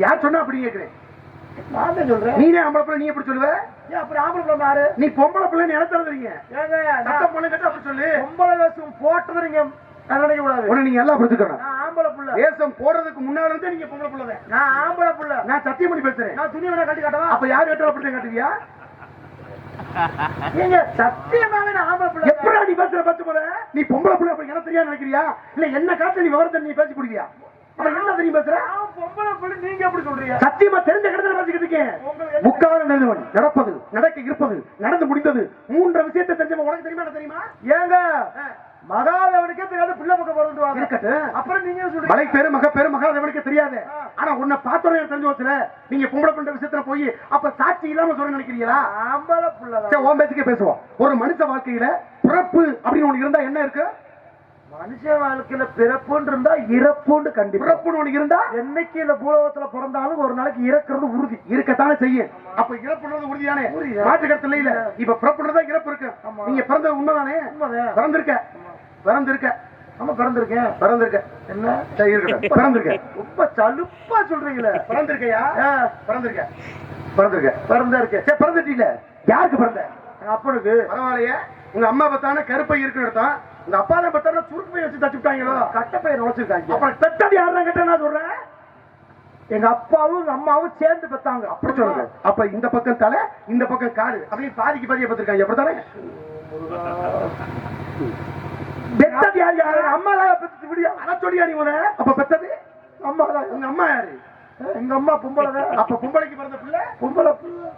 யார் சொன்னா அப்படி கேட்கிறேன். நான் தான் சொல்றேன். நீனே ஆம்பளை பிள்ளை, நீ எப்படி சொல்லுவ? ஏன் அப்புறம் ஆம்பளை பிள்ளை யாரு? நீ பொம்பளை பிள்ளை எனக்கு தந்துறீங்க. ஏங்க சட்டம் பொண்ணு கேட்டா அப்படி சொல்லு. பொம்பளை வேஷம் போட்டுறீங்க நினைக்க கூடாது. உன்னை நீங்க எல்லாம் புரிஞ்சுக்கணும். நான் ஆம்பளை பிள்ளை. வேஷம் போடுறதுக்கு முன்னால இருந்தே நீங்க பொம்பளை பிள்ளை தான். நான் ஆம்பளை பிள்ளை. நான் சத்தியம் பண்ணி பேசுறேன். நான் துணி வேணா கட்டி காட்டவா? அப்ப யார் கேட்டாலும் அப்படிதான் காட்டுவியா? நீங்க சத்தியமாவே நான் ஆம்பளை பிள்ளை. எப்படா நீ பேசுற பத்து போல? நீ பொம்பளை பிள்ளை அப்படி எனக்கு தெரியாது நினைக்கிறியா? இல்ல என்ன காட்டு நீ விவரத்தை நீ பேசி குடிக்கியா? அப்புறம் என்ன தெரியும் பேசுற? நான் பொம்பளை பிள்ளை, நீங்க எப்படி சொல்றீங்க? சத்தியமா தெரிஞ்ச கடத்துல பேசிக்கிட்டு இருக்கேன். முக்கால நடந்தவன், நடப்பது, நடக்க இருப்பது, நடந்து முடிந்தது, மூன்று விஷயத்தை தெரிஞ்சவன் உனக்கு தெரியுமா? எனக்கு தெரியுமா? ஏங்க மகாதேவனுக்கே தெரியாது பிள்ளை பக்கம் வருவாங்க. இருக்கட்டு. அப்புறம் நீங்க சொல்றீங்க மலை பேரு மக பேரு மகாதேவனுக்கு தெரியாது. ஆனா உன்னை பார்த்தோன்னே எனக்கு தெரிஞ்சு வச்சுல நீங்க பொம்பளை பண்ற விஷயத்துல போய் அப்ப சாட்சி இல்லாம சொல்ல நினைக்கிறீங்களா? ஆம்பளை பிள்ளை. சரி, உன் பேச்சுக்கே பேசுவோம். ஒரு மனுஷ வாழ்க்கையில பிறப்பு அப்படின்னு ஒண்ணு இருந்தா என்ன இருக்கு? மனுஷ வாழ்க்கையில பிறப்புன்னு இருந்தா இறப்புன்னு கண்டிப்பா. பிறப்புன்னு ஒண்ணு இருந்தா என்னைக்கு இந்த பூலோகத்துல பிறந்தாலும் ஒரு நாளைக்கு இறக்குறது உறுதி. இருக்கத்தானே செய்யும். அப்ப இறப்புன்றது உறுதியானே, மாற்று கருத்து இல்ல. இப்ப பிறப்புன்றதா இறப்பு இருக்கு. நீங்க பிறந்தது உண்மைதானே? பிறந்திருக்க பிறந்திருக்க ஆமா பிறந்திருக்கேன். பிறந்திருக்க என்ன சரி, இருக்கட்டும். பிறந்திருக்க. ரொம்ப சலுப்பா சொல்றீங்களே. பிறந்திருக்கையா? பிறந்திருக்க பிறந்திருக்க பிறந்திருக்கேன். சரி, பிறந்துட்டீல. யாருக்கு பிறந்த? அப்பனுக்கு. பரவாயில்லையே. உங்க அம்மா பார்த்தானே கருப்பை இருக்குன்னு அர்த்தம். உங்க அப்பா தான் பார்த்தானே சுருக்கு பை வச்சு தச்சு விட்டாங்களோ? கட்டப்பையை நுழைச்சிருக்காங்க. அப்புறம் பெத்தது யாருன்னா கேட்டா நான் சொல்றேன். எங்க அப்பாவும் எங்க அம்மாவும் சேர்ந்து பெத்தாங்க. அப்படி சொல்லுங்க. அப்ப இந்த பக்கம் தலை, இந்த பக்கம் காடு, அப்படியே பாதிக்கு பாதியா பத்திருக்காங்க. அப்படித்தானே? பெத்தது யார்? யாரு? அம்மா தான் பெத்து விடியா. அதான் சொல்லியா நீ முத? அப்ப பெத்தது அம்மா தான். உங்க அம்மா யாரு? எங்க அம்மா பொம்பளை தான். அப்ப பொம்பளைக்கு பிறந்த பிள்ளை பொம்பளை பிள்ளை.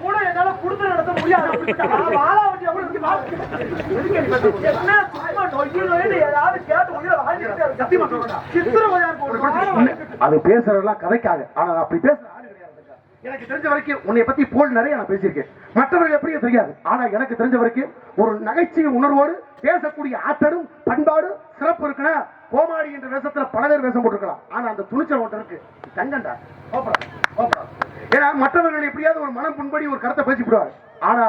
கூட என்னால குடுத்து நடத்த முடியாது. அது பேசுறதெல்லாம் கதைக்காக. ஆனா அப்படி பேச எனக்கு தெரிஞ்ச வரைக்கும் உன்னை பத்தி போல் நிறைய நான் பேசியிருக்கேன். மற்றவர்கள் எப்படியே தெரியாது. ஆனா எனக்கு தெரிஞ்ச வரைக்கும் ஒரு நகைச்சுவை உணர்வோடு பேசக்கூடிய ஆற்றலும் பண்பாடு சிறப்பு இருக்குன்னா கோமாளி என்ற வேஷத்துல பல பேர் வேஷம் போட்டிருக்கலாம். ஆனா அந்த துணிச்சல் ஒன்று இருக்கு. தங்கண்டா ஏன்னா மற்றவர்கள் எப்படியாவது ஒரு மனம் புண்படி ஒரு கருத்தை பேசிவிடுவார். ஆனா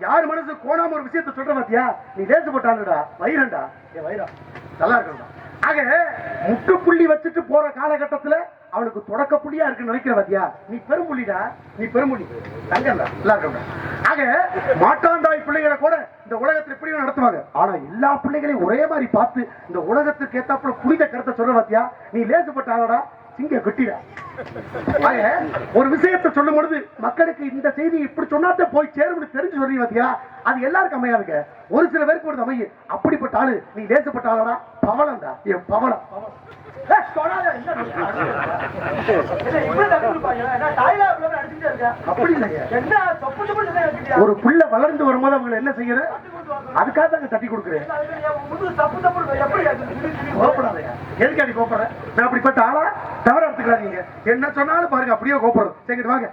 யார் மனசு கோணாம ஒரு விஷயத்த சொல்ற பாத்தியா? நீ லேசுப்பட்டாலுடா வைரண்டா. என் வைரம் நல்லா இருக்கா? ஆக முட்டுப்புள்ளி வச்சுட்டு போற காலகட்டத்துல அவனுக்கு தொடக்க புள்ளியா இருக்கு நினைக்கிற பாத்தியா? நீ பெரும்புள்ளிடா. நீ பெரும்புள்ளி தங்கண்டா நல்லா இருக்கா? ஆக மாட்டாந்தாய் பிள்ளைகளை கூட இந்த உலகத்தில் எப்படி நடத்துவாங்க. ஆனா எல்லா பிள்ளைகளையும் ஒரே மாதிரி பார்த்து இந்த உலகத்துக்கு ஏத்தாப்புல புனித கருத்தை சொல்ற பாத்தியா? நீ லேசுப்பட்டாலடா சிங்க கட்டிடா. ஒரு விஷயத்தை சொல்லும் பொழுது மக்களுக்கு இந்த செய்தி இப்படி சொன்னாத்தே போய் சேரும் தெரிஞ்சு சொல்றீங்க பாத்தியா? அது எல்லாருக்கும் அமையாதுங்க. ஒரு சில பேருக்கு ஒரு அமையும். அப்படிப்பட்ட ஆளு நீ லேசுப்பட்டாலடா பவளம்டா. என் பவளம் அப்படி இல்லைங்க. ஒரு பிள்ளை வளர்ந்து வரும்போது அவங்க என்ன செய்யறது? அதுக்காக தாங்க தட்டி கொடுக்குறேன். எதுக்காடி கோப்படுற? நான் அப்படிப்பட்ட ஆளா தவற எடுத்துக்கிறாங்க. என்ன சொன்னாலும் பாருங்க அப்படியே கோப்படுறது. சரி வாங்க.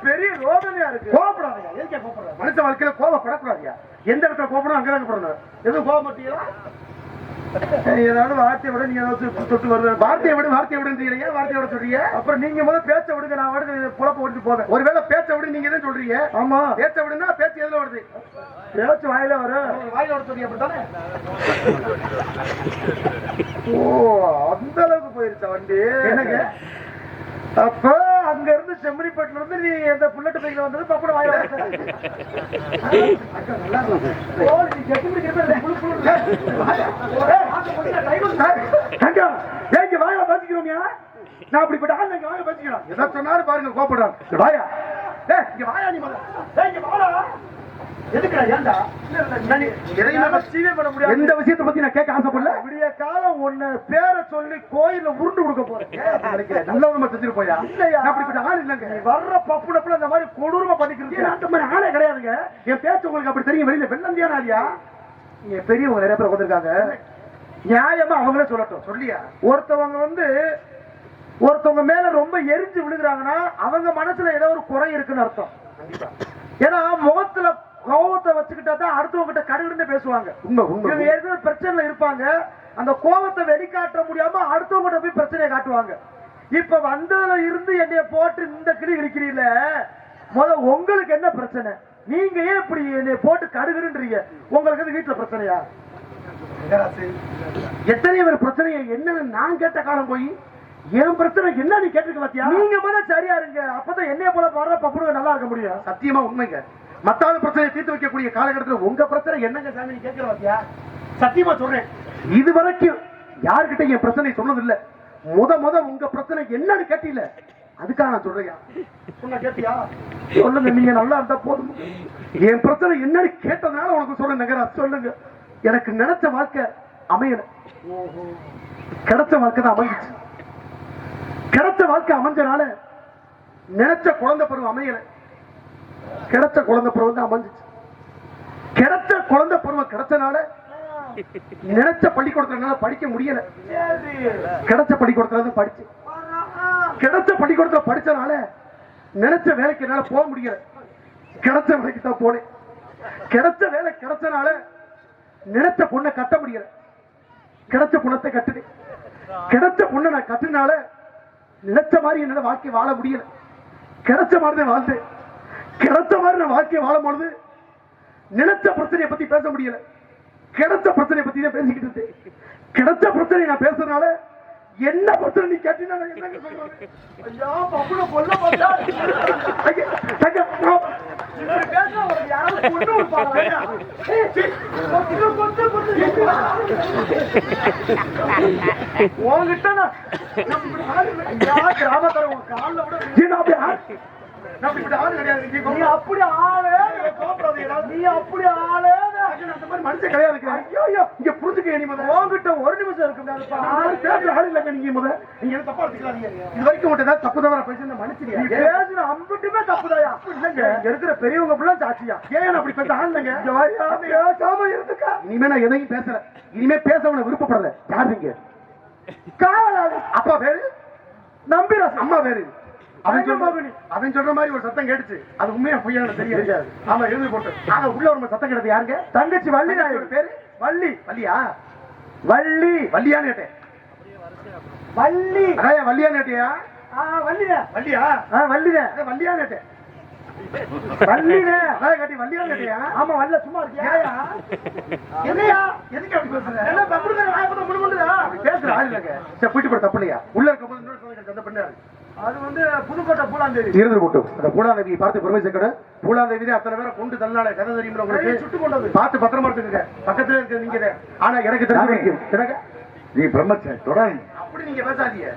பெரிய ரோதனையா இருக்கு. கோபப்படாதீங்க. எதுக்கே கோபப்படுற? மனுஷ வாழ்க்கையில கோபப்படக்கூடாதியா? எந்த இடத்துல கோபப்படும் அங்கதான் போடணும். எதுவும் கோபப்பட்டீங்களா? ஏதாவது வார்த்தையை விட நீங்க ஏதாவது தொட்டு வருது. வார்த்தையை விட வார்த்தையை விட சொல்றீங்க. அப்புறம் நீங்க முதல்ல பேச்ச விடுங்க. நான் விட புலப்ப விட்டு போவேன். ஒருவேளை பேச்ச விடு நீங்க தான் சொல்றீங்க. ஆமா பேச்ச விடுனா பேச்சு எதுல வருது? பேச்சு வாயில வர வாயில வர சொல்லி அப்படித்தானே? ஓ அந்த அளவுக்கு போயிருச்சா வண்டி? என்னங்க? அப்ப அங்க இருந்து செம்மறிப்பட்டுல இருந்து நீ எந்த புல்லட் பைக்ல வந்தது பப்பட வாயில வாயில பாசிக்கிறோம். நான் அப்படிப்பட்ட ஆள் வாயில பாசிக்கிறோம். எதை சொன்னாலும் பாருங்க கோபப்படுறான். வாயா இங்க வாயா நீ இங்க வாடா. எதுக்குடா? ஏன்டா? எந்த விஷயத்தை பத்தி நான் கேட்க ஆசைப்படல. விடிய காலம் ஒன்னு பேரை சொல்லி கோயில உருண்டு கொடுக்க போறேன். நல்லவங்க செஞ்சுட்டு போயா? இல்லையா? அப்படிப்பட்ட ஆள் இல்லைங்க. வர்ற பப்புடப்புல இந்த மாதிரி கொடூரமா பண்ணிக்கிறது அந்த மாதிரி ஆளே கிடையாதுங்க. என் பேச்சு உங்களுக்கு அப்படி தெரியும். வெளியில வெள்ளந்தியான ஆளியா? இங்க பெரியவங்க நிறைய பேர் வந்திருக்காங்க. நியாயமா அவங்களே சொல்லட்டும். சொல்லியா? ஒருத்தவங்க மேல ரொம்ப எரிஞ்சு விழுகிறாங்கன்னா அவங்க மனசுல ஏதோ ஒரு குறை இருக்குன்னு அர்த்தம். ஏன்னா முகத்துல கோபத்தை வச்சுக்கிட்டா தான் அடுத்தவங்க கிட்ட கடுகுன்னு பேசுவாங்க. இவங்க ஏதோ பிரச்சனை இருப்பாங்க. அந்த கோபத்தை வெளிக்காட்ட முடியாம அடுத்தவங்க போய் பிரச்சனையை காட்டுவாங்க. இப்ப வந்ததுல இருந்து என்னைய போட்டு இந்த கிளி இடிக்கிறீங்கள, முதல்ல உங்களுக்கு என்ன பிரச்சனை? நீங்க ஏன் இப்படி என்னை போட்டு கடுகுன்றீங்க? உங்களுக்கு அது வீட்டுல பிரச்சனையா? எத்தனை பேர் பிரச்சனையை என்னன்னு நான் கேட்ட காலம் போய் என் பிரச்சனை என்ன நீ கேட்டுக்க பாத்தியா? நீங்க முதல்ல சரியா இருங்க, அப்பதான் என்னைய போல வர்ற பப்புடுங்க நல்லா இருக்க முடியும். சத்தியமா உண்மைங்க. மத்தாத பிரச்சனையை தீர்த்து வைக்கக்கூடிய காலகட்டத்தில் உங்க பிரச்சனை என்னங்க சாமி நீ கேட்கிற பாத்தியா? சத்தியமா சொல்றேன், இது வரைக்கும் யாருக்கிட்ட என் பிரச்சனை சொன்னது இல்ல. முத உங்க பிரச்சனை என்னன்னு கேட்டீல, அதுக்காக நான் சொல்றேன். சொன்ன கேட்டியா? சொல்லுங்க, நீங்க நல்லா இருந்தா போதும். என் பிரச்சனை என்னன்னு கேட்டதுனால உனக்கு சொல்ல நகரா. சொல்லுங்க. எனக்கு நினைச்ச வாழ்க்கை அமையல, கிடைச்ச வாழ்க்கை தான் அமைஞ்சிச்சு. கிடைச்ச வாழ்க்கை அமைஞ்சனால நினைச்ச குழந்தை பருவம் அமையல, கிடைச்ச குழந்தை பருவம் தான் அமைஞ்சிச்சு. கிடைச்ச குழந்தை பருவம் கிடைச்சனால நினைச்ச பள்ளிக்கூடத்துல படிக்க முடியல, கிடைச்ச பள்ளிக்கூடத்துல படிச்சு. கிடைச்ச பள்ளிக்கூடத்துல படிச்சனால நினைச்ச வேலைக்கு என்னால போக முடியல, கிடைச்ச வேலைக்கு தான் போனேன். கிடைச்ச வேலை கிடைச்சனால நினைச்ச பொண்ணை கட்ட முடியல, கிடைச்ச பொண்ணத்தை கட்டுனேன். கிடைச்ச பொண்ணை நான் கட்டினால நினைச்ச மாதிரி என்னால வாழ்க்கை வாழ முடியல, கிடைச்ச மாதிரி தான் வாழ்ந்தேன். கிடைச்ச மாதிரி நான் வாழ்க்கையை வாழும் பொழுது நினைச்ச பிரச்சனையை பத்தி பேச முடியல, கிடைச்ச பிரச்சனையை பத்தி தான் பேசிக்கிட்டு இருந்தேன். கிடைச்ச பிரச்சனை நான் பேசுறதுனால என்ன பிரச்சனை நீ கேட்டீங்கன்னா என்னங்க சொல்றது? ஐயா பப்புல கொல்ல மாட்டா. ஐயா ஐயா இப்படி பேசினா உங்களுக்கு யாராவது கொண்டு விடுப்பாங்க. ஐயா உங்ககிட்ட நான் கிராமத்தர உங்க காலில் விட நீ அப்படி ஆளே நீ அப்படி ஆளே அந்த மாதிரி மனுஷன் கிடையாது. ஐயோ இங்க புரிஞ்சுக்க, நீ முதல்ல உங்ககிட்ட ஒரு நிமிஷம் இருக்கு ஆள் இல்லைங்க. நீங்க முதல்ல நீங்க என்ன தப்பா எடுத்துக்காதீங்க. இது வரைக்கும் மட்டும் ஏதாவது தப்பு தவறா பேசி மனுஷன் பேசுற அம்பட்டுமே தப்புதாயா? இல்லைங்க, இருக்கிற பெரியவங்க ஃபுல்லா சாட்சியா. ஏன் அப்படி பேச ஆள் இல்லைங்க. பேசாம இருந்துக்கா. இனிமே நான் எதையும் பேசல, இனிமே பேசவன விருப்பப்படல. யாருங்க? காவலாளி. அப்பா பேரு நம்பிராஸ், அம்மா பேரு அவன் சொல்ற மாதிரி ஒரு சத்தம் கேட்டுச்சு. அது உண்மையா பொய்யான தெரியாது. ஆமா எழுதி போட்டு ஆனா உள்ள ஒரு சத்தம் கேட்டது. யாருங்க? தங்கச்சி வள்ளி. பேரு வள்ளி. வள்ளியா? வள்ளி. வள்ளியான்னு கேட்டேன். வள்ளி அதான் வள்ளியான்னு கேட்டியா? வள்ளியா? வள்ளியா? வள்ளிதே. வள்ளியான்னு கேட்டேன். வள்ளினே அதான் கேட்டி. வள்ளியான்னு கேட்டியா? ஆமா வல்ல. சும்மா இருக்கியா? என்னையா எதுக்கு அப்படி பேசுற? என்ன பப்புடுங்க வாய்ப்பு முடுமுடுடா பேசுற ஆள் இல்லங்க. சரி போயிட்டு போற தப்பு இல்லையா? உள்ள இருக்கும்போது இன்னொரு சோதனை அந்த பண்ணாரு. அது வந்து புதுக்கோட்டை பூலாந்தேவி இருந்து போட்டு அந்த பூலாந்தேவியை பார்த்து பெருமை சேர்க்கணும். பூலாந்தேவி அத்தனை பேரை கொண்டு தள்ளால கதை தெரியும் உங்களுக்கு. சுட்டு கொண்டது பார்த்து பத்திரமா இருக்குங்க. பக்கத்துல இருக்கு நீங்க. ஆனா எனக்கு தெரிஞ்ச வரைக்கும் நீ பிரம்மச்சன் தொடர் அப்படி நீங்க பேசாதீங்க.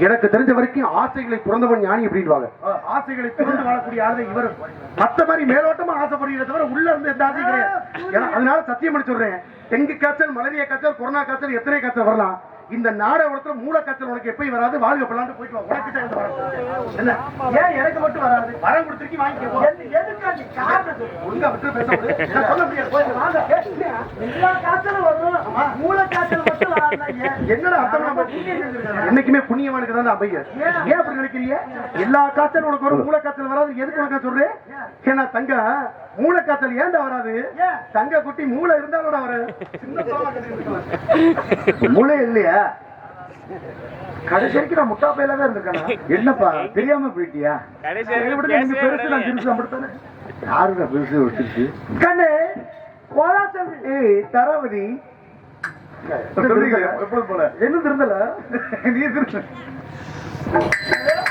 எனக்கு தெரிஞ்ச வரைக்கும் ஆசைகளை துறந்தவன் ஞானி அப்படின்வாங்க. ஆசைகளை துறந்து வாழக்கூடிய ஆளு இவர். மத்த மாதிரி மேலோட்டமா ஆசைப்படுகிறத தவிர உள்ள இருந்து எந்த ஆசையும் கிடையாது. அதனால சத்தியம் பண்ணி சொல்றேன், டெங்கு காய்ச்சல், மலேரியா காய்ச்சல், கொரோனா காய்ச்சல், எத்தனை காய்ச்சல் வரலாம். இந்த நாடகத்துல மூல காய்ச்சல் உனக்கு எப்பயும் வராது. வாழ்க பல்லாண்டு போயிட்டு வா. உனக்கு தான் வராது. என்ன ஏன் எனக்கு மட்டும் வராது? வரம் கொடுத்துருக்கி வாங்கிக்கோ. ஒழுங்கா விட்டு பேச சொல்ல முடியாது. எல்லா காய்ச்சலும் வரும், மூல காய்ச்சல் மட்டும் வராது. என்னடா அர்த்தம்? என்னைக்குமே புண்ணியவானுக்கு தான் அமைய. ஏன் அப்படி நினைக்கிறீங்க? எல்லா காய்ச்சலும் உனக்கு வரும், மூல காய்ச்சல் வராது. எதுக்கு உனக்கு சொல்றேன்? ஏன்னா தங்க மூளை காய்ச்சல் ஏன்டா வராது? தங்க குட்டி மூளை இருந்தாலோட வராது. மூளை இல்லையா? கடைசி வரைக்கும் நான் முட்டா பையில தான் இருந்திருக்கேன். என்னப்பா தெரியாம போயிட்டியா? பெருசு நான் திருச்சி அப்படித்தானே. யாருங்க பெருசு வச்சிருச்சு? கண்ணு தராவதி எப்பொழுது போல என்ன திருந்தல நீ திருந்த